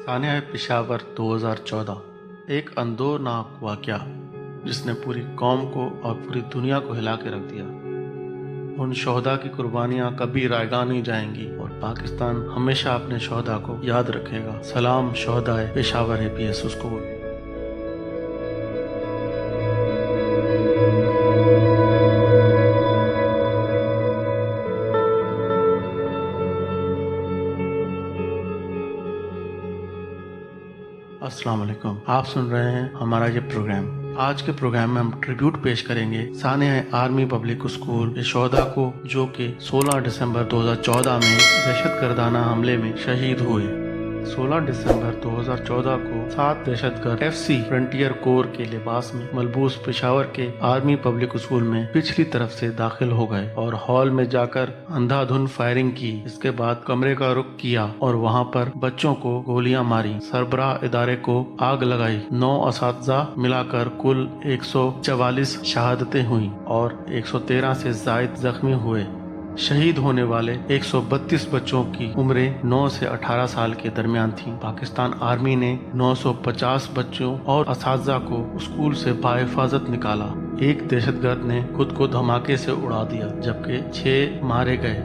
सानिया पेशावर 2014 एक अंदोनाक वाक़या जिसने पूरी कौम को और पूरी दुनिया को हिला के रख दिया। उन शोहदा की कुर्बानियाँ कभी रायगा नहीं जाएंगी और पाकिस्तान हमेशा अपने शोहदा को याद रखेगा। सलाम शोहदाए पेशावर APS स्कूल। अस्सलाम वालेकुम, आप सुन रहे हैं हमारा ये प्रोग्राम। आज के प्रोग्राम में हम ट्रिब्यूट पेश करेंगे सानिया आर्मी पब्लिक स्कूल के शोहदा को, जो कि 16 दिसंबर 2014 में दहशतगर्दाना हमले में शहीद हुए। 16 दिसंबर 2014 को 7 दहशतगर्द FC फ्रंटियर कोर के लिबास में मलबूस पेशावर के आर्मी पब्लिक स्कूल में पिछली तरफ से दाखिल हो गए और हॉल में जाकर अंधाधुंध फायरिंग की। इसके बाद कमरे का रुख किया और वहां पर बच्चों को गोलियां मारी। सरबराह इदारे को आग लगाई। 9 असातिज़ा मिलाकर कुल 144 शहादतें हुई और 113 से जायद जख्मी हुए। शहीद होने वाले 132 बच्चों की उम्रें 9 से 18 साल के दरमियान थी। पाकिस्तान आर्मी ने 950 बच्चों और असातिज़ा को स्कूल से बाहिफाजत निकाला। एक दहशतगर्द ने खुद को धमाके से उड़ा दिया जबकि 6 मारे गए।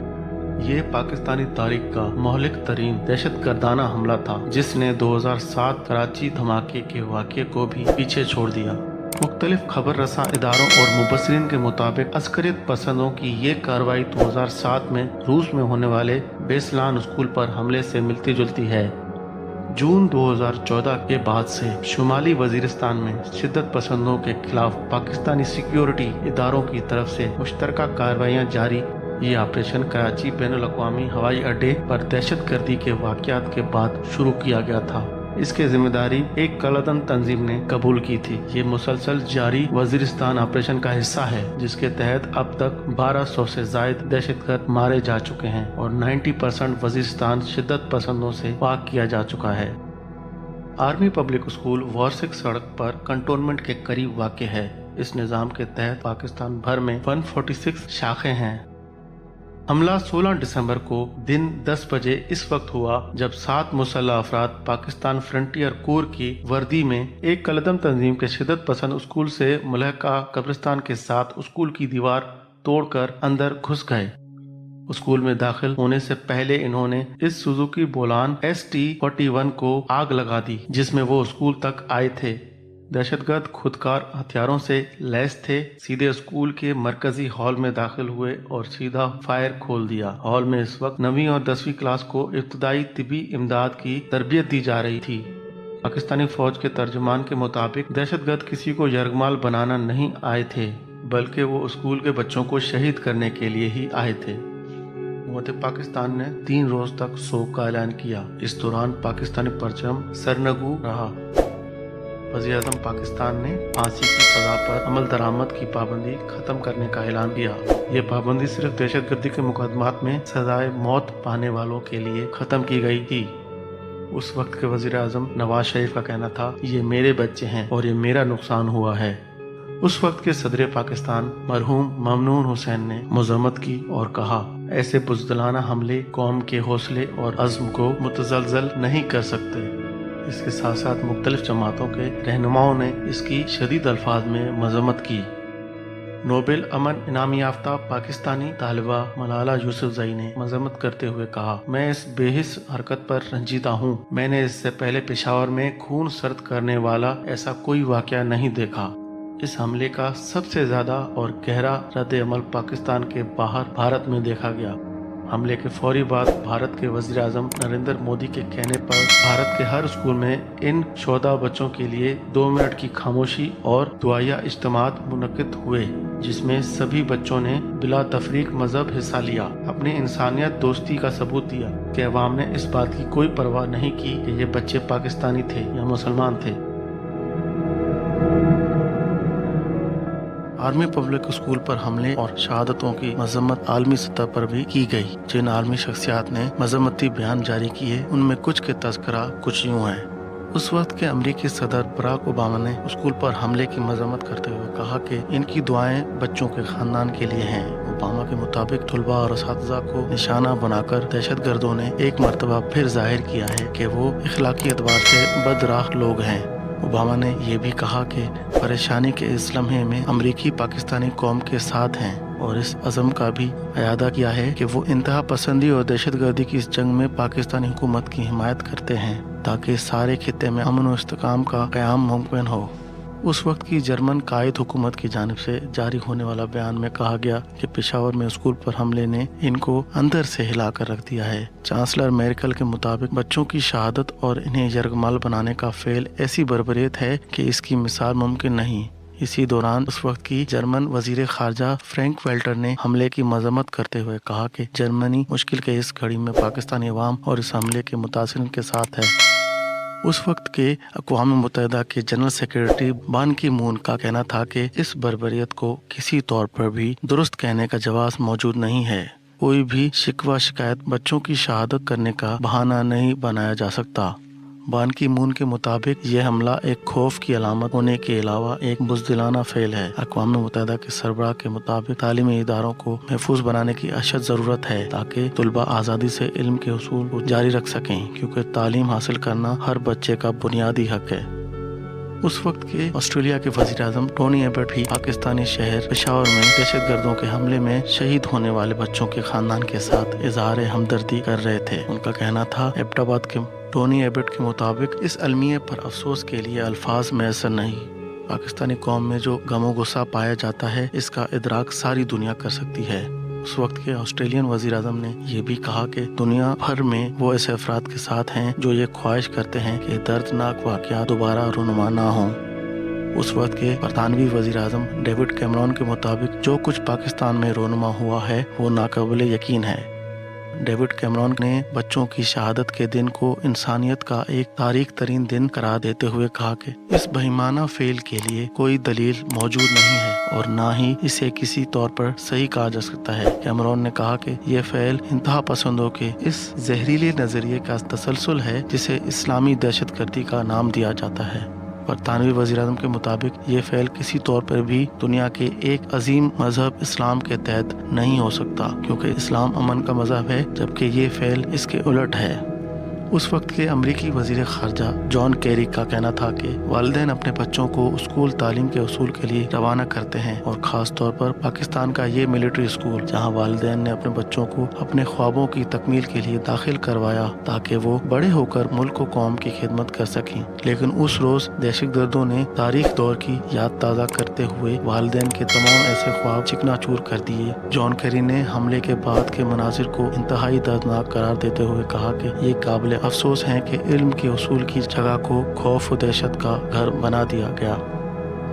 ये पाकिस्तानी तारीख का मौलिक तरीन दहशतगर्दाना हमला था जिसने 2007 कराची धमाके के वाक़े को भी पीछे छोड़ दिया। मुख्तलिफ खबर रसा इदारों और मुबस्सिरीन के मुताबिक अस्करियत पसंदों की ये कार्रवाई 2007 में रूस में होने वाले बेसलान स्कूल पर हमले से मिलती जुलती है। जून 2014 के बाद से शुमाली वजीरिस्तान में शिद्दत पसंदों के खिलाफ पाकिस्तानी सिक्योरिटी इदारों की तरफ से मुश्तरका कार्रवाइयाँ जारी। ये ऑपरेशन कराची बैनुल-अक़वामी हवाई अड्डे पर दहशतगर्दी के वाक़यात के बाद शुरू किया गया था। इसकी जिम्मेदारी एक कलदन तंजीम ने कबूल की थी। ये मुसलसल जारी वजीरिस्तान ऑपरेशन का हिस्सा है जिसके तहत अब तक 1200 से जायद दहशतगर्द मारे जा चुके हैं और 90% वजीरिस्तान शिद्दत पसंदों से पाक किया जा चुका है। आर्मी पब्लिक स्कूल वारसिक सड़क पर कंटोनमेंट के करीब वाक़ है। इस निज़ाम के तहत पाकिस्तान भर में 146 शाखें हैं। हमला 16 दिसंबर को दिन 10 बजे इस वक्त हुआ जब 7 मुसल्लह अफराद पाकिस्तान फ्रंटियर कोर की वर्दी में एक कलदम तंजीम के शिद्दत पसंद स्कूल से मुल्हका कब्रिस्तान के साथ स्कूल की दीवार तोड़कर अंदर घुस गए। स्कूल में दाखिल होने से पहले इन्होंने इस सुजुकी बोलान ST-41 को आग लगा दी जिसमें वो स्कूल तक आए थे। दहशतगर्द खुदकार हथियारों से लैस थे। सीधे स्कूल के मरकजी हॉल में दाखिल हुए और सीधा फायर खोल दिया। हॉल में इस वक्त 9वीं और 10वीं क्लास को इब्तदाई तिबी इमदाद की तरबियत दी जा रही थी। पाकिस्तानी फौज के तर्जुमान के मुताबिक दहशतगर्द किसी को यरगमाल बनाना नहीं आए थे बल्कि वो स्कूल के बच्चों को शहीद करने के लिए ही आए थे। हुकूमत पाकिस्तान ने 3 रोज तक शोक का ऐलान किया। इस दौरान पाकिस्तानी परचम सरनगू रहा। वज़ीर-ए-आज़म पाकिस्तान ने फांसी की सजा पर अमल दरामद की पाबंदी खत्म करने का ऐलान किया। ये पाबंदी सिर्फ दहशतगर्दी के मुकदमात में सजाए मौत पाने वालों के लिए खत्म की गई थी। उस वक्त के वज़ीर-ए-आज़म नवाज शरीफ का कहना था, ये मेरे बच्चे हैं और ये मेरा नुकसान हुआ है। उस वक्त के सदर पाकिस्तान मरहूम ममनून हुसैन ने मज़म्मत की और कहा, ऐसे बुज़दिलाना हमले कौम के हौसले और अज़्म को मुतज़लज़ल नहीं कर सकते। इसके साथ साथ मुख्तलिफ जमातों के रहनुमाओं ने इसकी शदीद अल्फाज में मज़म्मत की। नोबेल अमन इनाम याफ्ता पाकिस्तानी तालिबा मलाला यूसुफजई ने मज़म्मत करते हुए कहा, मैं इस बेहिस हरकत पर रंजीदा हूँ। मैंने इससे पहले पेशावर में खून सर्द करने वाला ऐसा कोई वाक़या नहीं देखा। इस हमले का सबसे ज़्यादा और गहरा रद्द अमल पाकिस्तान के बाहर भारत में देखा गया। हमले के फौरी बाद भारत के वज़ीर-ए-आज़म नरेंद्र मोदी के कहने पर भारत के हर स्कूल में इन शोहदा बच्चों के लिए 2 मिनट की खामोशी और दुआया इज्तिमात मुनक्किद हुए जिसमें सभी बच्चों ने बिला तफरीक मजहब हिस्सा लिया। अपनी इंसानियत दोस्ती का सबूत दिया कि अवाम ने इस बात की कोई परवाह नहीं की कि ये बच्चे पाकिस्तानी थे या मुसलमान थे। आर्मी पब्लिक स्कूल पर हमले और शहादतों की मजम्मत आलमी सतह पर भी की गई। जिन आलमी शख्सियात ने मजम्मती बयान जारी किए उनमें कुछ के तज़किरा कुछ यूँ है। उस वक्त के अमरीकी सदर बराक ओबामा ने स्कूल पर हमले की मजम्मत करते हुए कहा कि इनकी दुआएं बच्चों के खानदान के लिए हैं। वो ओबामा के मुताबिक तलबा और असातिज़ा को निशाना बनाकर दहशत गर्दों ने एक मरतबा फिर जाहिर किया है कि वो इखलाकी एतबार से बदराह लोग हैं। ओबामा ने यह भी कहा कि परेशानी के इस लम्हे में अमरीकी पाकिस्तानी कौम के साथ हैं और इस अज़म का भी अयादा किया है कि वो इंतहा पसंदी और दहशतगर्दी की इस जंग में पाकिस्तानी हुकूमत की हिमायत करते हैं ताकि सारे खित्ते में अमन और इस्तेकाम का क़याम मुमकिन हो। उस वक्त की जर्मन कायद हुकूमत की जानिब से जारी होने वाला बयान में कहा गया कि पेशावर में स्कूल पर हमले ने इनको अंदर से हिला कर रख दिया है। चांसलर मेर्केल के मुताबिक बच्चों की शहादत और इन्हें यरगमाल बनाने का फेल ऐसी बर्बरियत है कि इसकी मिसाल मुमकिन नहीं। इसी दौरान उस वक्त की जर्मन वजीर खारजा फ्रैंक वाल्टर ने हमले की मजम्मत करते हुए कहा कि जर्मनी मुश्किल के इस घड़ी में पाकिस्तानी अवाम और इस हमले के मुतासिरीन के साथ है। उस वक्त के अक़वाम मुत्तहिदा के जनरल सेक्रेटरी बान की मून का कहना था कि इस बर्बरियत को किसी तौर पर भी दुरुस्त कहने का जवाब मौजूद नहीं है। कोई भी शिकवा शिकायत बच्चों की शहादत करने का बहाना नहीं बनाया जा सकता। बान की मून के मुताबिक यह हमला एक खौफ की अलामत होने के अलावा एक बुज़दिलाना फेल है। अक़वाम मुत्तहिदा के सरबराह के मुताबिक तालीमी इदारों को महफूज बनाने की अशद ज़रूरत है ताकि तलबा आज़ादी से इल्म के उसूल को जारी रख सकें, क्योंकि तालीम हासिल करना हर बच्चे का बुनियादी हक है। उस वक्त के ऑस्ट्रेलिया के वज़ीर-ए-आज़म टोनी एबट भी पाकिस्तानी शहर पेशावर में दहशत गर्दों के हमले में शहीद होने वाले बच्चों के खानदान के साथ इजहार हमदर्दी कर रहे थे। उनका कहना था, एबटाबाद के टोनी एबट के मुताबिक इस अलमिये पर अफसोस के लिए अल्फाज मैसर नहीं। पाकिस्तानी कौम में जो गमो गुस्सा पाया जाता है इसका इदराक सारी दुनिया कर सकती है। उस वक्त के ऑस्ट्रेलियन वज़ीर-ए-आज़म ने यह भी कहा कि दुनिया भर में वो ऐसे अफराद के साथ हैं जो ये ख्वाहिश करते हैं कि दर्दनाक वाक़या दोबारा रूनुमा ना हों। उस वक्त के बरतानवी वज़ीर-ए-आज़म डेविड कैमरॉन के मुताबिक जो कुछ पाकिस्तान में रूनुमा हुआ है वो नाकाबिले यकीन है। डेविड कैमरॉन ने बच्चों की शहादत के दिन को इंसानियत का एक तारीख तरीन दिन करार देते हुए कहा कि इस बेईमाना फेल के लिए कोई दलील मौजूद नहीं है और ना ही इसे किसी तौर पर सही कहा जा सकता है। कैमरॉन ने कहा कि यह फेल इंतहा पसंदों के इस जहरीले नजरिए का तसलसल है जिसे इस्लामी दहशतगर्दी का नाम दिया जाता है। बरतानवी वज़ीर-ए-आज़म के मुताबिक ये फेल किसी तौर पर भी दुनिया के एक अजीम मजहब इस्लाम के तहत नहीं हो सकता, क्योंकि इस्लाम अमन का मजहब है जबकि ये फेल इसके उलट है। उस वक्त के अमरीकी वज़ीर खारजा जॉन केरी का कहना था कि वालिदैन अपने बच्चों को स्कूल तालीम के उसूल के लिए रवाना करते हैं और ख़ास तौर पर पाकिस्तान का ये मिलिट्री स्कूल जहां वालिदैन ने अपने बच्चों को अपने ख्वाबों की तकमील के लिए दाखिल करवाया ताकि वो बड़े होकर मुल्क व कौम की खिदमत कर सकें। लेकिन उस रोज़ दहशतगर्दों ने तारीख दौर की याद ताज़ा करते हुए वालिदैन के तमाम ऐसे ख्वाब चिकनाचूर कर दिए। जॉन केरी ने हमले के बाद के मनाजिर को इंतहाई दर्दनाक करार देते हुए कहा कि ये काबिल अफसोस है कि इल्म के उसूल की जगह को खौफ व दहशत का घर बना दिया गया।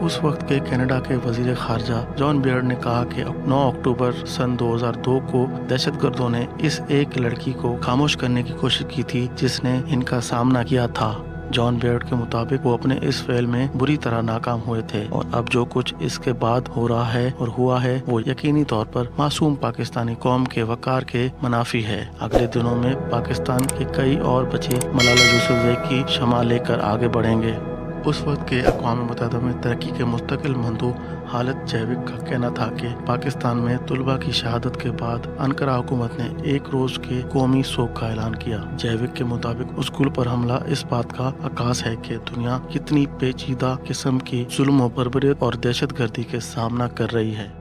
उस वक्त के कनाडा के वजीर खारजा जॉन बियर्ड ने कहा कि 9 अक्टूबर सन 2002 को दहशतगर्दों ने इस एक लड़की को खामोश करने की कोशिश की थी जिसने इनका सामना किया था। जॉन बियर्ड के मुताबिक वो अपने इस फेल में बुरी तरह नाकाम हुए थे और अब जो कुछ इसके बाद हो रहा है और हुआ है वो यकीनी तौर पर मासूम पाकिस्तानी कौम के वकार के मुनाफी है। अगले दिनों में पाकिस्तान के कई और बच्चे मलाला यूसुफज़ई की शमा लेकर आगे बढ़ेंगे। उस वक्त के अक़वाम मुत्तहिदा में तरक्की के मुस्तकिल मंदू हालत जैविक का कहना था कि पाकिस्तान में तलबा की शहादत के बाद अनकरा हुकूमत ने एक रोज के कौमी शोक का ऐलान किया। जैविक के मुताबिक स्कूल पर हमला इस बात का अक्कास है कि दुनिया कितनी पेचीदा किस्म की जुल्म, बर्बरियत और दहशतगर्दी के सामना कर रही है।